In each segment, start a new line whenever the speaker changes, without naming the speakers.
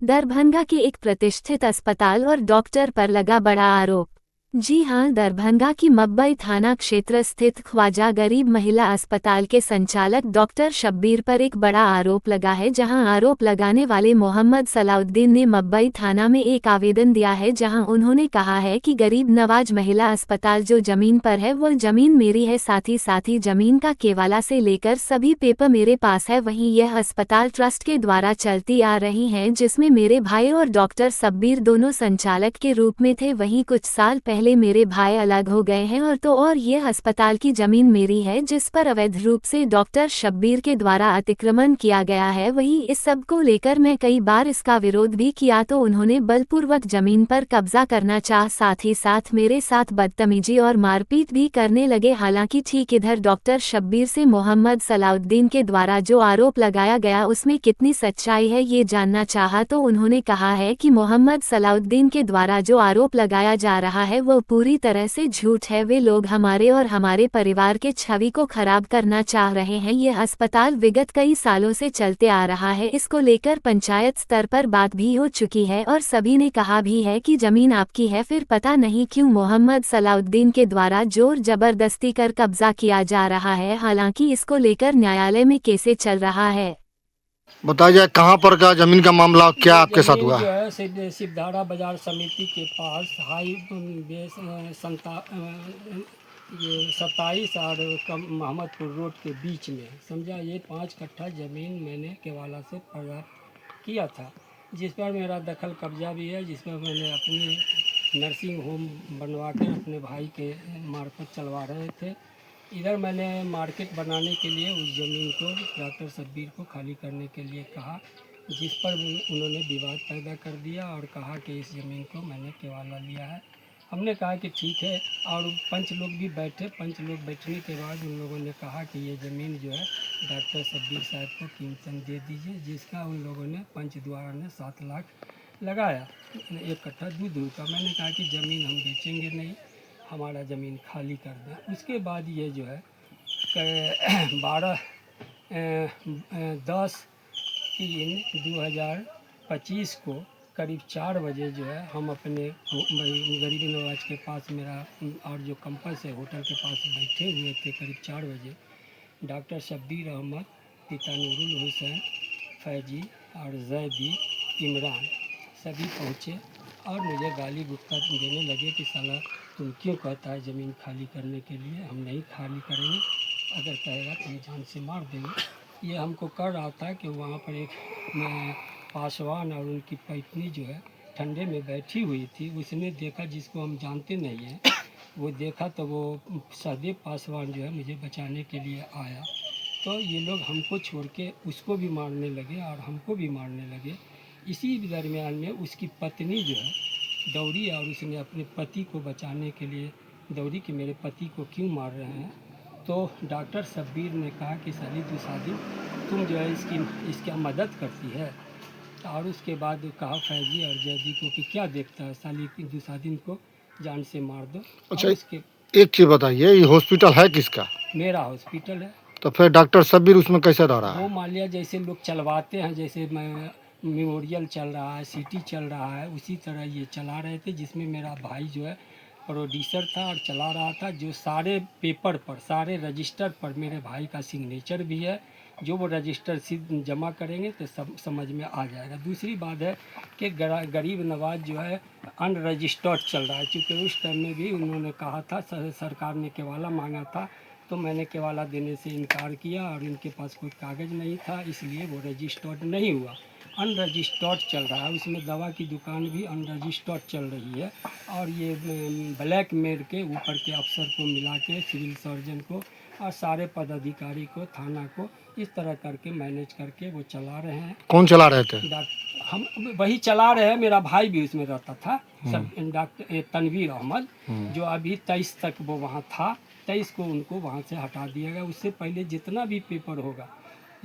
दरभंगा के एक प्रतिष्ठित अस्पताल और डॉक्टर पर लगा बड़ा आरोप। जी हां, दरभंगा की मब्बई थाना क्षेत्र स्थित ख्वाजा गरीब महिला अस्पताल के संचालक डॉक्टर शब्बीर पर एक बड़ा आरोप लगा है। जहां आरोप लगाने वाले मोहम्मद सलाउद्दीन ने मब्बई थाना में एक आवेदन दिया है, जहां उन्होंने कहा है कि गरीब नवाज महिला अस्पताल जो जमीन पर है वो जमीन मेरी है, साथ ही जमीन का केवाला से लेकर सभी पेपर मेरे पास है। वहीं यह अस्पताल ट्रस्ट के द्वारा चलती आ रही है, जिसमें मेरे भाई और डॉक्टर शब्बीर दोनों संचालक के रूप में थे। वहीं कुछ साल पहले मेरे भाई अलग हो गए हैं और यह अस्पताल की जमीन मेरी है, जिस पर अवैध रूप से डॉक्टर शब्बीर के द्वारा अतिक्रमण किया गया है। वहीं इस सब को लेकर मैं कई बार इसका विरोध भी किया तो उन्होंने बलपूर्वक जमीन पर कब्जा करना चाहा, साथ ही साथ मेरे साथ बदतमीजी और मारपीट भी करने लगे। हालांकि ठीक इधर डॉक्टर शब्बीर से मोहम्मद सलाउद्दीन के द्वारा जो आरोप लगाया गया उसमें कितनी सच्चाई है ये जानना चाहा तो उन्होंने कहा है कि मोहम्मद सलाउद्दीन के द्वारा जो आरोप लगाया जा रहा है वो पूरी तरह से झूठ है। वे लोग हमारे और हमारे परिवार के छवि को खराब करना चाह रहे हैं। यह अस्पताल विगत कई सालों से चलते आ रहा है, इसको लेकर पंचायत स्तर पर बात भी हो चुकी है और सभी ने कहा भी है कि जमीन आपकी है, फिर पता नहीं क्यों मोहम्मद सलाउद्दीन के द्वारा जोर जबरदस्ती कर कब्जा किया जा रहा है। हालांकि इसको लेकर न्यायालय में केसेस चल रहा है।
बताइए कहाँ पर का जमीन का मामला क्या आपके साथ हुआ?
जो है सिद्धारा बाजार समिति के पास हाई बेस ये 27 और मोहम्मदपुर रोड के बीच में समझा, ये 5 कट्ठा ज़मीन मैंने केवाला से प्राप्त किया था, जिस पर मेरा दखल कब्जा भी है, जिस पर मैंने अपनी नर्सिंग होम बनवा कर अपने भाई के मार्फत चलवा रहे थे। इधर मैंने मार्केट बनाने के लिए उस ज़मीन को डॉक्टर शब्बीर को खाली करने के लिए कहा, जिस पर उन्होंने विवाद पैदा कर दिया और कहा कि इस ज़मीन को मैंने केवाला लिया है। हमने कहा कि ठीक है, और पंच लोग भी बैठे। पंच लोग बैठने के बाद उन लोगों ने कहा कि ये ज़मीन जो है डॉक्टर शब्बीर साहब को कीमतन दे दीजिए, जिसका उन लोगों ने पंच द्वारा ने 7 लाख लगाया 1 कट्ठा दूध का। मैंने कहा कि ज़मीन हम बेचेंगे नहीं, हमारा ज़मीन खाली कर दें। उसके बाद ये जो है 12/10/2025 को करीब 4 बजे जो है हम अपने गरीब नवाज के पास, मेरा और जो कंपस है होटल के पास बैठे हुए थे, करीब 4 बजे डॉक्टर शब्बीर अहमद, पिता नूरुल हुसैन, फैजी और जैदी, इमरान सभी पहुँचे और मुझे गाली गुप्ता देने लगे कि साला तुम क्यों कहता है ज़मीन खाली करने के लिए, हम नहीं खाली करेंगे, अगर कहेगा तो हम जान से मार देंगे। ये हमको कर रहा था कि वहाँ पर एक पासवान और उनकी पत्नी जो है ठंडे में बैठी हुई थी, उसने देखा, जिसको हम जानते नहीं हैं, वो देखा तो वो सहदेव पासवान जो है मुझे बचाने के लिए आया। तो ये लोग हमको छोड़ के उसको भी मारने लगे और हमको भी मारने लगे। इसी दरमियान में उसकी पत्नी जो है दौड़ी और उसने अपने पति को बचाने के लिए दौड़ी कि मेरे पति को क्यों मार रहे हैं। तो डॉक्टर शब्बीर ने कहा कि साली दुसादी तुम जो है इसकी मदद करती है। और उसके बाद कहा फैजी और जैदी को कि क्या देखता है, साली दुसादिन को जान से मार दो।
अच्छा,
उसके
एक चीज बताइए, ये हॉस्पिटल है किसका?
मेरा हॉस्पिटल है।
तो फिर डॉक्टर शब्बीर उसमें कैसे रह रहा
वो
है?
मान लिया जैसे लोग चलवाते हैं, जैसे मेमोरियल चल रहा है, सिटी चल रहा है, उसी तरह ये चला रहे थे, जिसमें मेरा भाई जो है प्रोड्यूसर था और चला रहा था। जो सारे पेपर पर, सारे रजिस्टर पर मेरे भाई का सिग्नेचर भी है। जो वो रजिस्टर जमा करेंगे तो सब समझ में आ जाएगा। दूसरी बात है कि गरीब नवाज जो है अनरजिस्टर्ड चल रहा है, चूँकि उस टाइम में भी उन्होंने कहा था, सरकार ने केवाला मांगा था, तो मैंने केवाला देने से इनकार किया और इनके पास कोई कागज़ नहीं था, इसलिए वो रजिस्टर्ड नहीं हुआ, अनरजिस्टर्ड चल रहा है। उसमें दवा की दुकान भी अनरजिस्टर्ड चल रही है। और ये ब्लैक मेल के ऊपर के अफसर को मिला के, सिविल सर्जन को और सारे पदाधिकारी को, थाना को, इस तरह करके मैनेज करके वो चला रहे हैं।
कौन चला रहे थे?
हम वही चला रहे हैं, मेरा भाई भी उसमें रहता था, सब डॉक्टर तनवीर अहमद, जो अभी 23 तक वो वहाँ था। 23 को उनको वहाँ से हटा दिया गया। उससे पहले जितना भी पेपर होगा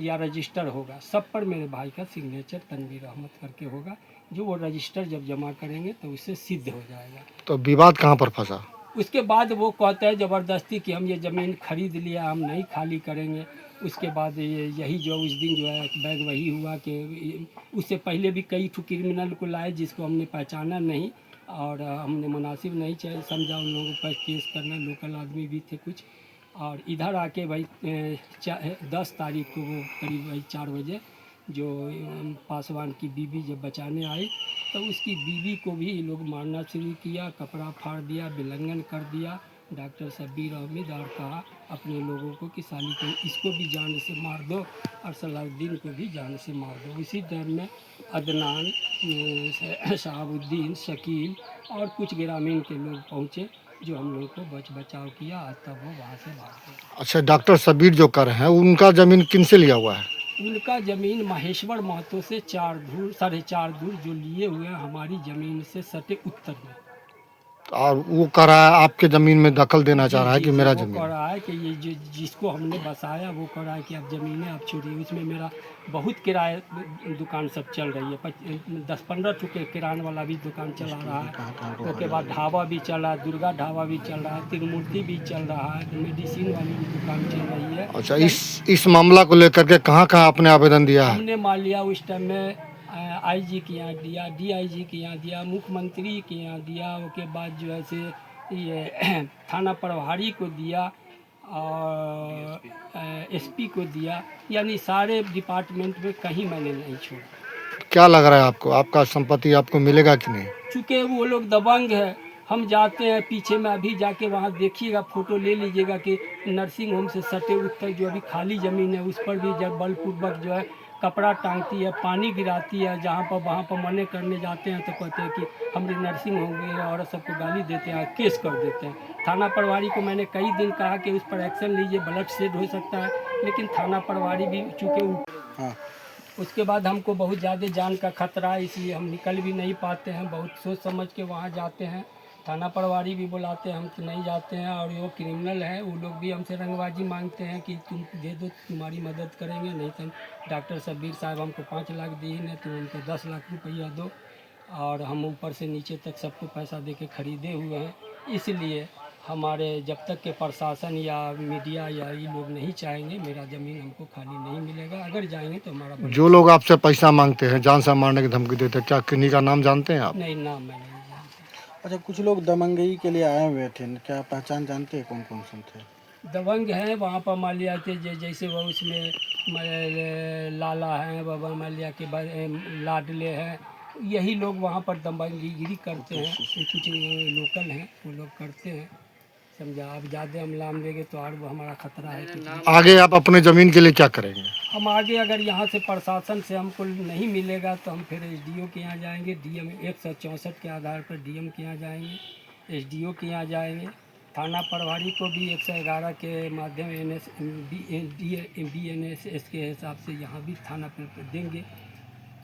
या रजिस्टर होगा, सब पर मेरे भाई का सिग्नेचर तनवीर अहमद करके होगा। जो वो रजिस्टर जब जमा करेंगे तो उससे सिद्ध हो जाएगा।
तो विवाद कहाँ पर फंसा?
उसके बाद वो कहता है ज़बरदस्ती कि हम ये ज़मीन खरीद लिया, हम नहीं खाली करेंगे। उसके बाद यही जो उस दिन जो है बैग वही हुआ कि उससे पहले भी कई ठो क्रिमिनल को लाए जिसको हमने पहचाना नहीं और हमने मुनासिब नहीं समझा उन लोगों पर केस करना। लोकल आदमी भी थे कुछ, और इधर आके भाई 10 तारीख को वो करीब भाई 4 बजे जो पासवान की बीवी जब बचाने आई तो उसकी बीवी को भी ये लोग मारना शुरू किया, कपड़ा फाड़ दिया, विलंघन कर दिया। डॉक्टर शब्बीर अहमद और कहा अपने लोगों को कि साली को इसको भी जान से मार दो और सलाउद्दीन को भी जान से मार दो। इसी टाइम में अदनान, शहाबुद्दीन, शकील और कुछ ग्रामीण के लोग पहुँचे जो हम लोग को बचाव किया, तब वो वहाँ से भाग गए।
अच्छा, डॉक्टर शब्बीर जो कर रहे हैं उनका जमीन किन से लिया हुआ है?
उनका ज़मीन महेश्वर महतो से 4 धूर 4.5 धूर जो लिए हुए हैं हमारी ज़मीन से सटे उत्तर में।
और वो कह रहा है आपके जमीन में दखल देना चाह रहा है कि मेरा
वो
जमीन।
कह रहा है कि ये जो जिसको हमने बसाया वो कह रहा है कि अब ज़मीनें आप छोड़िए। उसमें मेरा बहुत किराए दुकान सब चल रही है, 10-15 ठो किरान वाला भी दुकान चला रहा है। उसके बाद ढाबा भी चल रहा है, दुर्गा ढाबा भी चल रहा है, त्रिमूर्ति भी चल रहा है, मेडिसिन वाली भी दुकान चल रही है।
अच्छा, इस मामला को लेकर के कहाँ कहाँ आपने आवेदन दिया है?
हमने मान लिया उस टाइम में आईजी के यहाँ दिया, डीआईजी के यहाँ दिया, मुख्यमंत्री के यहाँ दिया, उसके बाद जो है से ये थाना प्रभारी को दिया और एसपी को दिया, यानी सारे डिपार्टमेंट में कहीं मैंने नहीं छोड़ा।
क्या लग रहा है आपको, आपका संपत्ति आपको मिलेगा कि नहीं?
चूँकि वो लोग दबंग है, हम जाते हैं पीछे में, अभी जाके वहाँ देखिएगा, फ़ोटो ले लीजिएगा कि नर्सिंग होम से सटे उत्तर जो अभी खाली ज़मीन है उस पर भी जब बलपूर्वक जो है कपड़ा टांगती है, पानी गिराती है। जहाँ पर वहाँ पर मने करने जाते हैं तो कहते हैं कि हमने नर्सिंग होम गए और सबको गाली देते हैं, केस कर देते हैं। थाना प्रभारी को मैंने कई दिन कहा कि उस पर एक्शन लीजिए, ब्लड शेड हो सकता है, लेकिन थाना प्रभारी भी चूँकि उसके बाद हमको बहुत ज़्यादा जान का खतरा है, इसलिए हम निकल भी नहीं पाते हैं। बहुत सोच समझ के वहाँ जाते हैं, थाना प्रभारी भी बुलाते हैं, हम तो नहीं जाते हैं। और वो क्रिमिनल है, वो लोग भी हमसे रंगबाजी मांगते हैं कि तुम दे दो, तुम्हारी मदद करेंगे, नहीं तो डॉक्टर शब्बीर साहब हमको 5 लाख दिए, नहीं तो उनको 10 लाख रुपया दो। और हम ऊपर से नीचे तक सबको पैसा दे के ख़रीदे हुए हैं। इसलिए हमारे जब तक के प्रशासन या मीडिया या ये लोग नहीं चाहेंगे, मेरा ज़मीन हमको खाली नहीं मिलेगा। अगर जाएंगे तो हमारा
जो लोग आपसे पैसा मांगते हैं, जान से मारने की धमकी देते हैं, क्या किन्हीं का नाम जानते हैं आप?
नहीं, नाम मैं नहीं जानता।
अच्छा, कुछ लोग दबंगई के लिए आए हुए थे, क्या पहचान जानते हैं कौन कौन से थे?
दबंग हैं वहाँ पर मान लिया थे जैसे वो उसमें लाला हैं, बाबा मान लिया के लाडले हैं, यही लोग वहाँ पर दबंगगिरी करते हैं। कुछ लोकल हैं वो लोग करते हैं, समझा। अब ज़्यादा हम लाम लेंगे तो और वो हमारा खतरा है कि
आगे आप अपने ज़मीन के लिए क्या करेंगे?
हम आगे अगर यहाँ से प्रशासन से हमको नहीं मिलेगा तो हम फिर एसडीओ के यहाँ जाएंगे। डीएम 164 के आधार पर डीएम के यहाँ जाएंगे, एसडीओ के यहाँ जाएंगे। थाना प्रभारी को भी 111 के माध्यम BNSS के हिसाब से यहाँ भी थाना पर देंगे।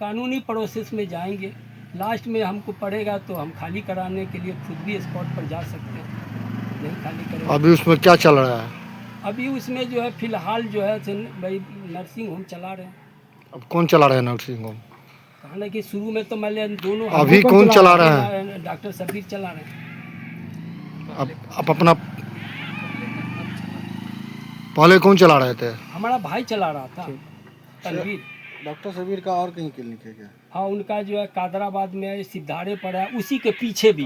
कानूनी प्रोसेस में जाएंगे। लास्ट में हमको पड़ेगा तो हम खाली कराने के लिए खुद भी स्पॉट पर जा सकते हैं, नहीं खाली करेंगे।
अभी उसमें क्या चल रहा है?
अभी उसमें जो है फ़िलहाल जो है भाई नर्सिंग होम चला रहे हैं।
अब कौन चला रहा है नर्सिंग होम?
कहना कि शुरू में तो मैंने दोनों
अभी कौन चला रहा है?
डॉक्टर शब्बीर चला रहे हैं।
अब अपना पहले कौन चला रहे थे?
हमारा भाई चला रहा था, तनवीर।
डॉक्टर शब्बीर का और कहीं क्लिनिक है क्या?
हाँ, उनका जो है कादराबाद में सिद्धारे पर है, उसी के पीछे भी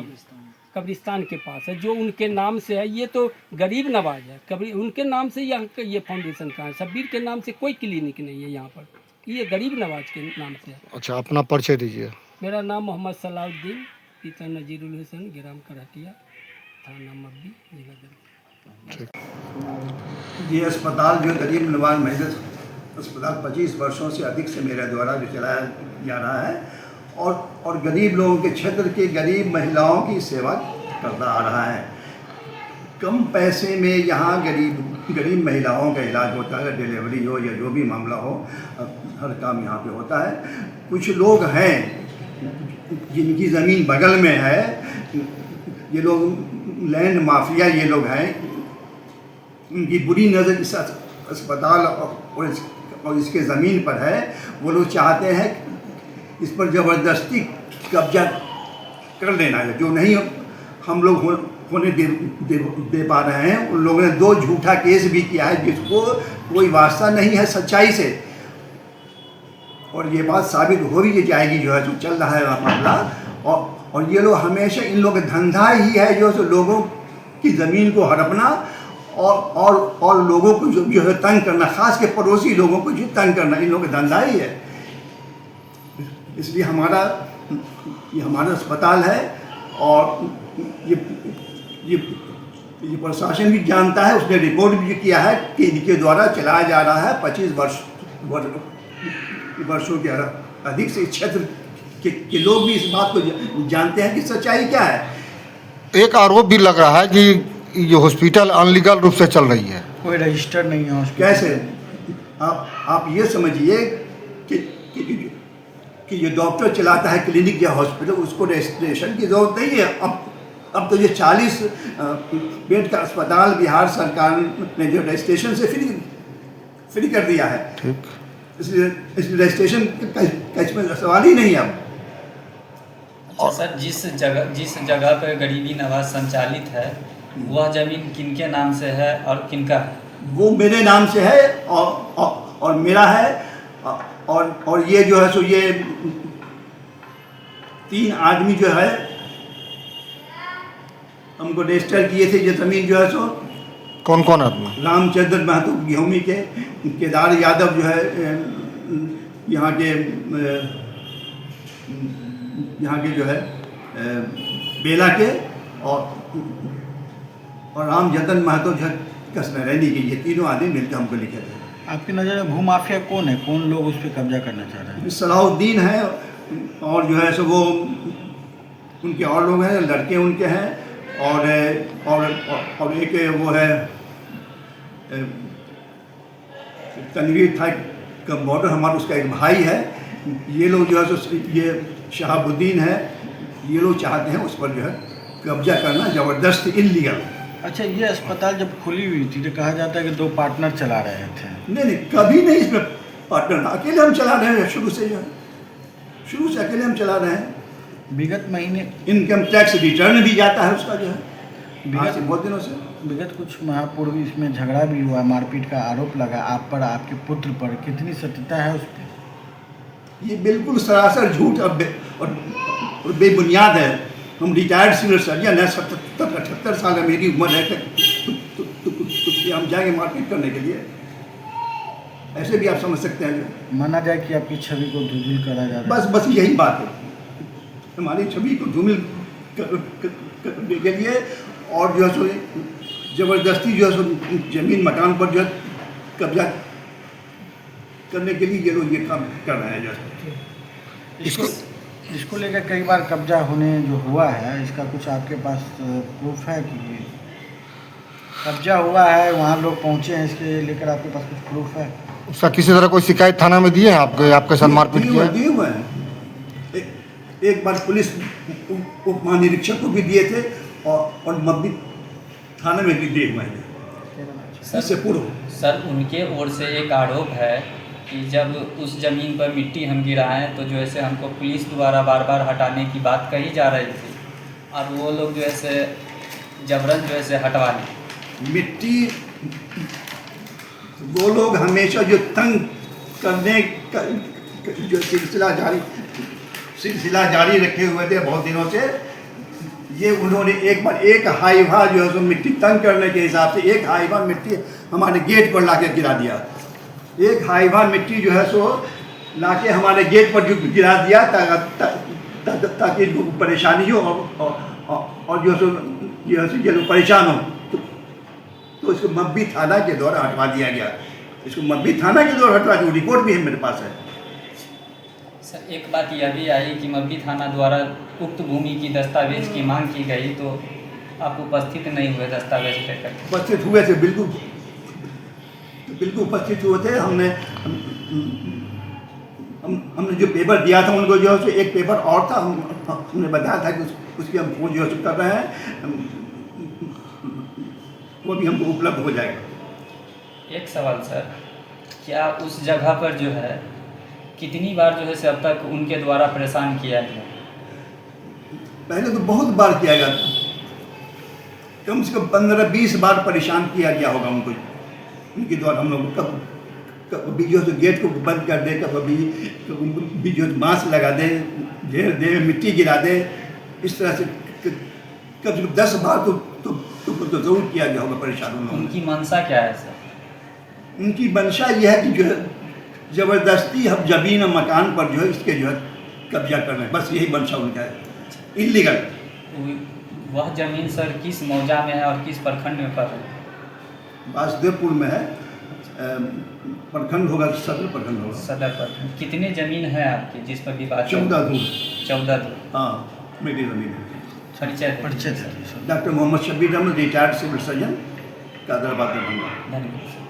कब्रिस्तान के पास है, जो उनके नाम से है। ये तो गरीब नवाज है, कभी उनके नाम से ये फाउंडेशन का है। शब्बीर के नाम से कोई क्लिनिक नहीं है यहाँ पर, ये गरीब नवाज के नाम से है।
अच्छा, अपना परिचय दीजिए।
मेरा नाम मोहम्मद सलाउद्दीन, पिता नजीरुल हुसैन, ग्राम करहटिया, थाना मब्बी, जिला दरभंगा।
ये अस्पताल जो गरीब नवाज महिला अस्पताल 25 वर्षों से अधिक से मेरे द्वारा जो चलाया जा रहा है और गरीब लोगों के क्षेत्र के गरीब महिलाओं की सेवा करता आ रहा है। कम पैसे में यहाँ गरीब महिलाओं का इलाज होता है, डिलीवरी हो या जो भी मामला हो, हर काम यहाँ पे होता है। कुछ लोग हैं जिनकी ज़मीन बगल में है, ये लोग लैंड माफिया ये लोग हैं, उनकी बुरी नज़र इस अस्पताल और इसके ज़मीन पर है। वो लोग चाहते हैं इस पर ज़बरदस्ती कब्जा कर लेना है, जो नहीं हम लोग होने दे पा रहे हैं। उन लोगों ने 2 झूठा केस भी किया है जिसको कोई वास्ता नहीं है सच्चाई से, और ये बात साबित हो भी जाएगी जो है जो चल रहा है मामला। और ये लोग हमेशा, इन लोगों का धंधा ही है जो है लोगों की ज़मीन को हड़पना और लोगों को जो है तंग करना, ख़ास के पड़ोसी लोगों को जो तंग करना, इन लोगों का धंधा ही है। इसलिए ये हमारा अस्पताल है, और ये प्रशासन भी जानता है, उसने रिपोर्ट भी किया है कि इनके द्वारा चलाया जा रहा है 25 वर्षों के अधिक से क्षेत्र के लोग भी इस बात को जानते हैं कि सच्चाई क्या है।
एक आरोप भी लग रहा है कि ये हॉस्पिटल अनलीगल रूप से चल रही है,
कोई रजिस्टर नहीं है हॉस्पिटल।
कैसे? आप ये समझिए कि ये डॉक्टर चलाता है क्लिनिक या हॉस्पिटल, उसको रजिस्ट्रेशन की ज़रूरत नहीं है। अब तो ये 40 बेड का अस्पताल बिहार सरकार ने जो रजिस्ट्रेशन से फ्री कर दिया है,
ठीक,
इसलिए रजिस्ट्रेशन का इसमें सवाल ही नहीं है। अब
अच्छा सर, जिस जगह पर गरीबी नवाज संचालित है, वह जमीन किनके नाम से है और किनका है?
वो मेरे नाम से है और मेरा है, और ये जो है सो ये 3 आदमी जो है हमको रजिस्टर किए थे ये ज़मीन जो है सो।
कौन कौन आदमी?
रामचंद्र महतो गेहूमी के, केदार यादव जो है यहाँ के जो है बेला के, और रामजतन महतो जो है कसनरैनी के, ये तीनों आदमी मिलकर हमको लिखे थे।
आपकी नज़र में भूमाफिया कौन है, कौन लोग उस पर कब्जा करना चाह रहे हैं?
सलाहुद्दीन है, और जो है सो वो उनके और लोग हैं, लड़के उनके हैं, और एक वो है तनवीर था कंपाउंडर हमारा, उसका एक भाई है। ये लोग जो है सो ये शहाबुद्दीन है, ये लोग चाहते हैं उस पर जो है कब्जा करना, ज़बरदस्त इल्लीगल।
अच्छा, ये अस्पताल जब खुली हुई थी तो कहा जाता है कि 2 पार्टनर चला रहे थे।
नहीं, कभी नहीं इसमें पार्टनर, अकेले हम चला रहे हैं शुरू से अकेले हम चला रहे हैं।
विगत महीने
इनकम टैक्स रिटर्न भी जाता है उसका जो है बहुत दिनों से।
विगत कुछ माह पूर्व इसमें झगड़ा भी हुआ, मारपीट का आरोप लगा आप पर, आपके पुत्र पर, कितनी सत्यता है उस पर? ये
बिल्कुल सरासर झूठ और बेबुनियाद है। हम रिटायर्ड सिविल सर्जन है, 77-78 साल है मेरी उम्र है, तो हम जाएंगे मारपीट करने के लिए? ऐसे भी आप समझ सकते हैं।
माना जाए कि आपकी छवि को धूमिल करा जा रहा है।
बस यही बात है, हमारी छवि को धूमिल करने के लिए, और जो है सो ज़बरदस्ती जो है सो ज़मीन मकान पर जो है कब्जा करने के लिए ये लोग ये काम कर रहे हैं। जो
इसको लेकर कई बार कब्जा होने जो हुआ है, इसका कुछ आपके पास प्रूफ है कि कब्जा हुआ है, वहाँ लोग पहुँचे हैं, इसके लेकर आपके पास कुछ प्रूफ है?
उसका किसी तरह कोई शिकायत थाना में दिए हैं आपके साथ मारपीट किया?
दिए हुए हैं, एक बार पुलिस उप महानिरीक्षक को भी दिए थे, और मब्बी थाने में भी दिए हुए हैं इससे पूर्व।
सर, उनके ओर से एक आरोप है कि जब उस ज़मीन पर मिट्टी हम गिराएं तो जो ऐसे हमको पुलिस द्वारा बार बार हटाने की बात कही जा रही थी, और वो लोग जो ऐसे जबरन जो ऐसे हटवाने
मिट्टी, वो लोग हमेशा जो तंग करने का जो सिलसिला जारी रखे हुए थे बहुत दिनों से, ये उन्होंने एक बार एक हाईवा जो है सो मिट्टी तंग करने के हिसाब से एक हाईवा मिट्टी हमारे गेट पर लाके गिरा दिया। एक हाईवा मिट्टी जो है सो लाके हमारे गेट पर जो गिरा दिया ताकि इनको परेशानी हो, और जो है सो ये लोग परेशान हो, तो इसको मब्बी थाना के द्वारा हटवा दिया गया। इसको मब्बी थाना के द्वारा हटवा दिया, रिपोर्ट भी है मेरे पास है।
सर, एक बात यह भी आई कि मब्बी थाना द्वारा उक्त भूमि की दस्तावेज की मांग की गई, तो आप उपस्थित नहीं हुए दस्तावेज लेकर?
उपस्थित हुए थे, बिल्कुल उपस्थित हुए थे। हमने जो पेपर दिया था उनको जो है एक पेपर और था, हमने बताया था कि उसकी हम खोज जो है कर रहे हैं, वो भी हमको उपलब्ध हो जाएगा।
एक सवाल सर, क्या उस जगह पर जो है कितनी बार जो है अब तक उनके द्वारा परेशान किया गया?
पहले तो बहुत बार किया गया, कम से कम 15-20 बार परेशान किया गया होगा उनको, उनके द्वारा। हम लोग कभी जो है गेट को बंद कर दे, कभी जो बांस लगा दे, घेर दे, मिट्टी गिरा दे, इस तरह से कम से कम 10 बार तो ज़रूर किया गया होगा परेशान उन लोगों।
उनकी मंशा क्या है सर?
उनकी मंशा यह है कि जो है ज़बरदस्ती हम ज़मीन और मकान पर जो है इसके जो है कब्जा कर रहे हैं, बस यही मंशा उनका है, इलीगल।
वह ज़मीन सर किस मौजा में है और किस प्रखंड में पड़ रही है?
वासुदेवपुर में है, प्रखंड होगा, सदर प्रखंड होगा।
सदर प्रखंड। कितने ज़मीन है आपकी जिस पर विवाद?
14 दूर।
14 दूर।
हाँ, मेरी ज़मीन है।
परिचय
थे।
Doctor Mohammad Shabbir Ahmad, retired civil surgeon, Qadrabad, Darbhanga.
धन्यवाद।